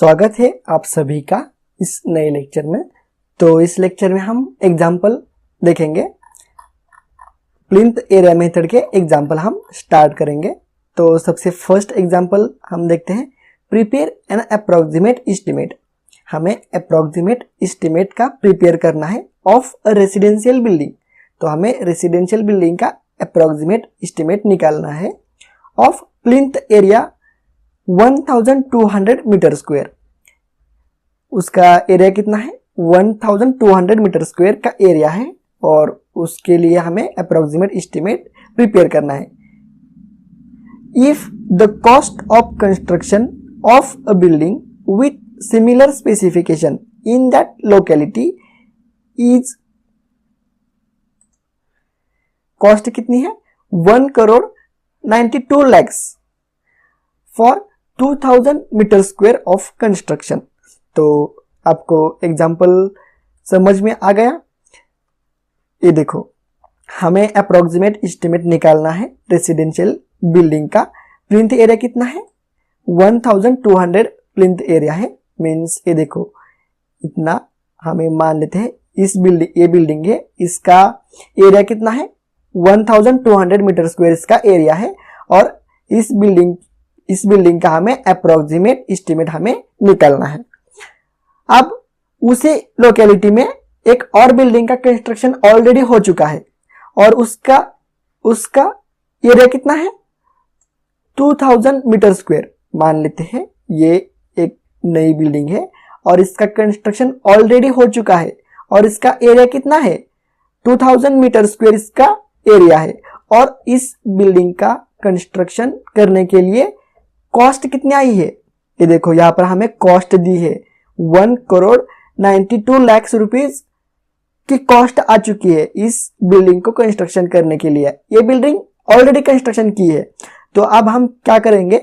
स्वागत है आप सभी का इस नए लेक्चर में। तो इस लेक्चर में हम एग्जाम्पल देखेंगे। प्लिंथ एरिया मेथड के एग्जाम्पल हम स्टार्ट करेंगे। तो सबसे फर्स्ट एग्जाम्पल हम देखते हैं, प्रिपेयर एन अप्रोक्सीमेट एस्टिमेट। हमें अप्रोक्सीमेट एस्टिमेट का प्रिपेयर करना है ऑफ अ रेसिडेंशियल बिल्डिंग। तो हमें रेसिडेंशियल बिल्डिंग का अप्रोक्सीमेट एस्टिमेट निकालना है of plinth area 1200 metre square. उसका एरिया कितना है? 1200 मीटर स्क्वायर का एरिया है और उसके लिए हमें अप्रोक्सीमेट एस्टिमेट प्रिपेयर करना है। If the cost of construction of a building with similar specification in that locality is, cost कितनी है? 1,92 lakhs for 2000 metre square of construction. तो आपको एग्जाम्पल समझ में आ गया? ये देखो, हमें अप्रोक्सीमेट एस्टिमेट निकालना है रेसिडेंशियल बिल्डिंग का। प्लिंथ एरिया कितना है? 1200 प्लिंथ एरिया है। मीन्स ये देखो, इतना हमें मान लेते हैं इस बिल्डिंग, ये बिल्डिंग है, इसका एरिया कितना है? 1200 मीटर स्क्वायर इसका एरिया है और इस बिल्डिंग का हमें अप्रोक्सीमेट एस्टिमेट हमें निकालना है। अब उसी लोकेलिटी में एक और बिल्डिंग का कंस्ट्रक्शन ऑलरेडी हो चुका है और उसका एरिया कितना है? 2000 मीटर स्क्वायर मान लेते हैं। ये एक नई बिल्डिंग है और इसका कंस्ट्रक्शन ऑलरेडी हो चुका है और इसका एरिया कितना है? 2000 मीटर स्क्वायर इसका एरिया है। और इस बिल्डिंग का कंस्ट्रक्शन करने के लिए कॉस्ट कितनी आई है? ये देखो, यहां पर हमें कॉस्ट दी है 1,92 लाख रुपीज की कॉस्ट आ चुकी है इस बिल्डिंग को कंस्ट्रक्शन करने के लिए। ये बिल्डिंग ऑलरेडी कंस्ट्रक्शन की है। तो अब हम क्या करेंगे,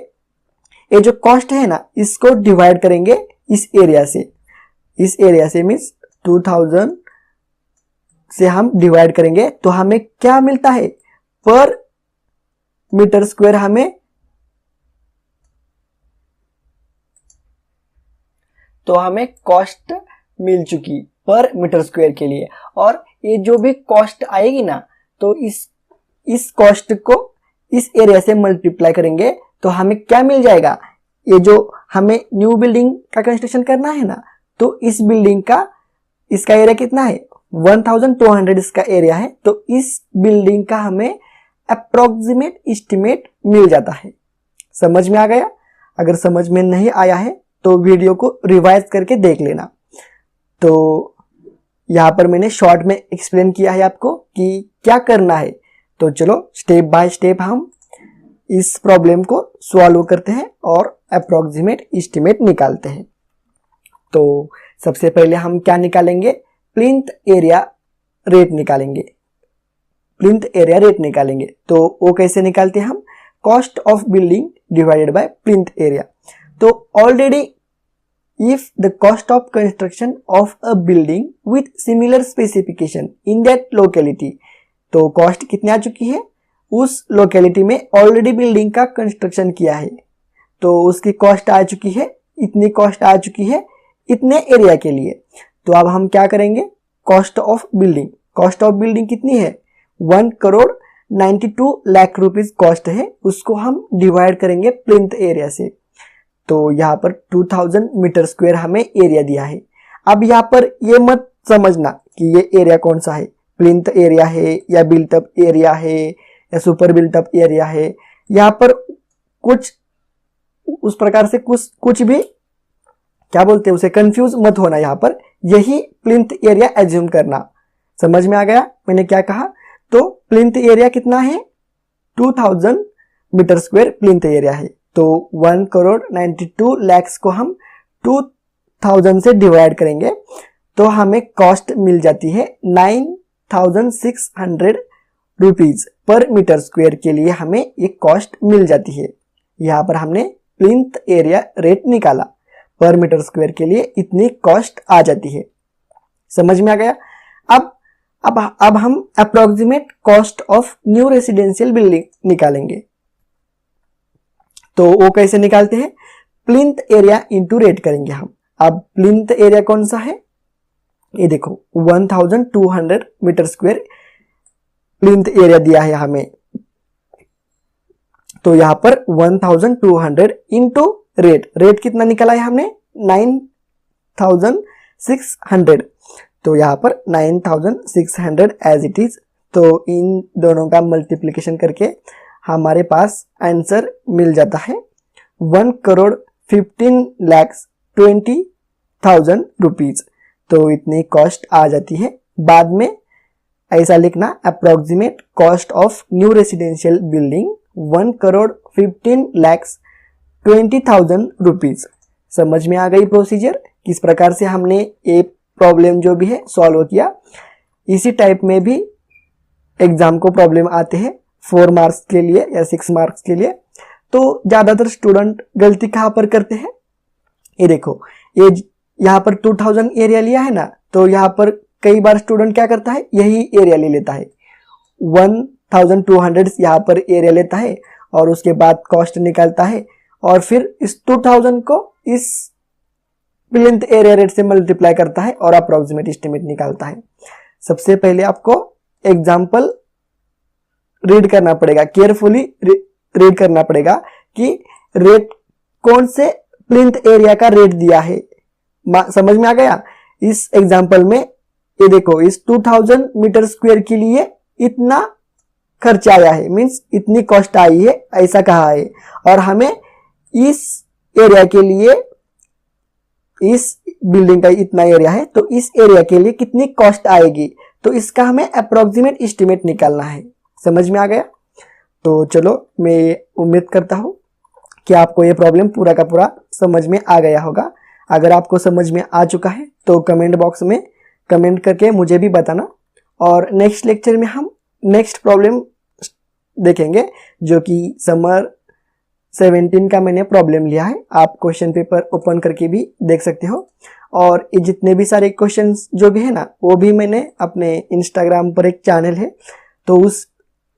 ये जो कॉस्ट है ना, इसको डिवाइड करेंगे इस एरिया से। इस एरिया से मीन्स 2000 से हम डिवाइड करेंगे तो हमें क्या मिलता है? पर मीटर स्क्वायर हमें, तो हमें कॉस्ट मिल चुकी पर मीटर स्क्वायर के लिए। और ये जो भी कॉस्ट आएगी ना, तो इस कॉस्ट को इस एरिया से मल्टीप्लाई करेंगे तो हमें क्या मिल जाएगा? ये जो हमें न्यू बिल्डिंग का कंस्ट्रक्शन करना है ना, तो इस बिल्डिंग का इसका एरिया कितना है? 1200 इसका एरिया है। तो इस बिल्डिंग का हमें अप्रोक्सीमेट एस्टिमेट मिल जाता है। समझ में आ गया? अगर समझ में नहीं आया है तो वीडियो को रिवाइज करके देख लेना। तो यहां पर मैंने शॉर्ट में एक्सप्लेन किया है आपको कि क्या करना है। तो चलो स्टेप बाय स्टेप हम इस प्रॉब्लम को सॉल्व करते हैं और अप्रोक्सीमेट एस्टिमेट निकालते हैं। तो सबसे पहले हम क्या निकालेंगे? प्लिंथ एरिया रेट निकालेंगे। प्लिंथ एरिया रेट निकालेंगे तो वो कैसे निकालते हैं हम? Cost of building divided by plinth area. तो already if the cost of construction of a building with similar specification in that locality, तो कॉस्ट कितनी आ चुकी है? उस लोकेलिटी में ऑलरेडी बिल्डिंग का कंस्ट्रक्शन किया है तो उसकी कॉस्ट आ चुकी है, इतनी कॉस्ट आ चुकी है इतने एरिया के लिए। तो अब हम क्या करेंगे? Cost of building, cost of building कितनी है? 1,92 लाख रुपीज कॉस्ट है, उसको हम डिवाइड करेंगे प्लिंथ एरिया से। तो यहाँ पर 2000 मीटर स्क्वायर हमें एरिया दिया है। अब यहाँ पर ये मत समझना कि ये एरिया कौन सा है, प्लिंथ एरिया है या बिल्ट अप एरिया है या सुपर बिल्ट अप एरिया है। यहाँ पर कुछ उस प्रकार से कुछ भी क्या बोलते हैं उसे, कंफ्यूज मत होना। यहाँ पर यही प्लिंथ एरिया एज्यूम करना। समझ में आ गया मैंने क्या कहा? तो प्लिंथ एरिया कितना है? 2000 मीटर स्क्वायर प्लिंथ एरिया है। तो 1,92 लाख को हम 2000 से डिवाइड करेंगे तो हमें कॉस्ट मिल जाती है 9,600 रुपीज पर मीटर स्क्वायर के लिए हमें ये कॉस्ट मिल जाती है। यहाँ पर हमने प्लिंथ एरिया रेट निकाला, पर मीटर स्क्वायर के लिए इतनी कॉस्ट आ जाती है। समझ में आ गया? अब हम approximate cost of new residential building निकालेंगे। तो वो कैसे निकालते हैं? प्लिंथ एरिया इंटू रेट करेंगे हम। अब प्लिंथ एरिया कौन सा है, ये देखो 1200 मीटर स्क्वायर प्लिंथ एरिया दिया है हमें। तो यहां पर 1200 इंटू रेट, रेट कितना निकला है हमने 9600, तो यहां पर 9600 एज इट इज। तो इन दोनों का मल्टीप्लिकेशन करके हमारे पास आंसर मिल जाता है 1,15,20,000 रुपीज। तो इतनी कॉस्ट आ जाती है। बाद में ऐसा लिखना, approximate cost of new residential building 1,15,20,000 rupees. समझ में आ गई प्रोसीजर, किस प्रकार से हमने ये प्रॉब्लम जो भी है सॉल्व किया। इसी टाइप में भी एग्जाम को प्रॉब्लम आते हैं 4 मार्क्स के लिए या 6 मार्क्स के लिए। तो ज्यादातर स्टूडेंट गलती कहां पर करते हैं, ये देखो, ये यहाँ पर 2000 एरिया लिया है ना, तो यहाँ पर कई बार स्टूडेंट क्या करता है, यही एरिया ले लेता है, 1200 यहाँ पर एरिया लेता है और उसके बाद कॉस्ट निकालता है और फिर इस 2000 को इस प्लिंथ एरिया रेट से मल्टीप्लाई करता है और अप्रोक्सीमेट एस्टिमेट निकालता है। सबसे पहले आपको एग्जाम्पल रीड करना पड़ेगा, केयरफुली रीड करना पड़ेगा कि रेट कौन से प्लिंथ एरिया का रेट दिया है। समझ में आ गया। इस एग्जाम्पल में ये देखो, इस 2000 मीटर स्क्वायर के लिए इतना खर्च आया है, मींस इतनी कॉस्ट आई है, ऐसा कहा है। और हमें इस एरिया के लिए, इस बिल्डिंग का इतना एरिया है, तो इस एरिया के लिए कितनी कॉस्ट आएगी, तो इसका हमें अप्रोक्सीमेट एस्टिमेट निकालना है। समझ में आ गया। तो चलो, मैं उम्मीद करता हूं कि आपको ये प्रॉब्लम पूरा का पूरा समझ में आ गया होगा। अगर आपको समझ में आ चुका है तो कमेंट बॉक्स में कमेंट करके मुझे भी बताना। और नेक्स्ट लेक्चर में हम नेक्स्ट प्रॉब्लम देखेंगे, जो कि समर 17 का मैंने प्रॉब्लम लिया है। आप क्वेश्चन पेपर ओपन करके भी देख सकते हो। और ये जितने भी सारे क्वेश्चंस जो भी है ना, वो भी मैंने अपने इंस्टाग्राम पर एक चैनल है, तो उस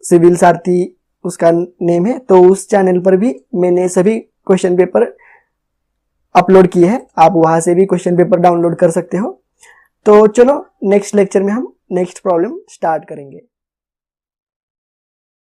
सिविल सारथी उसका नेम है, तो उस चैनल पर भी मैंने सभी क्वेश्चन पेपर अपलोड किए हैं। आप वहां से भी क्वेश्चन पेपर डाउनलोड कर सकते हो। तो चलो, नेक्स्ट लेक्चर में हम नेक्स्ट प्रॉब्लम स्टार्ट करेंगे।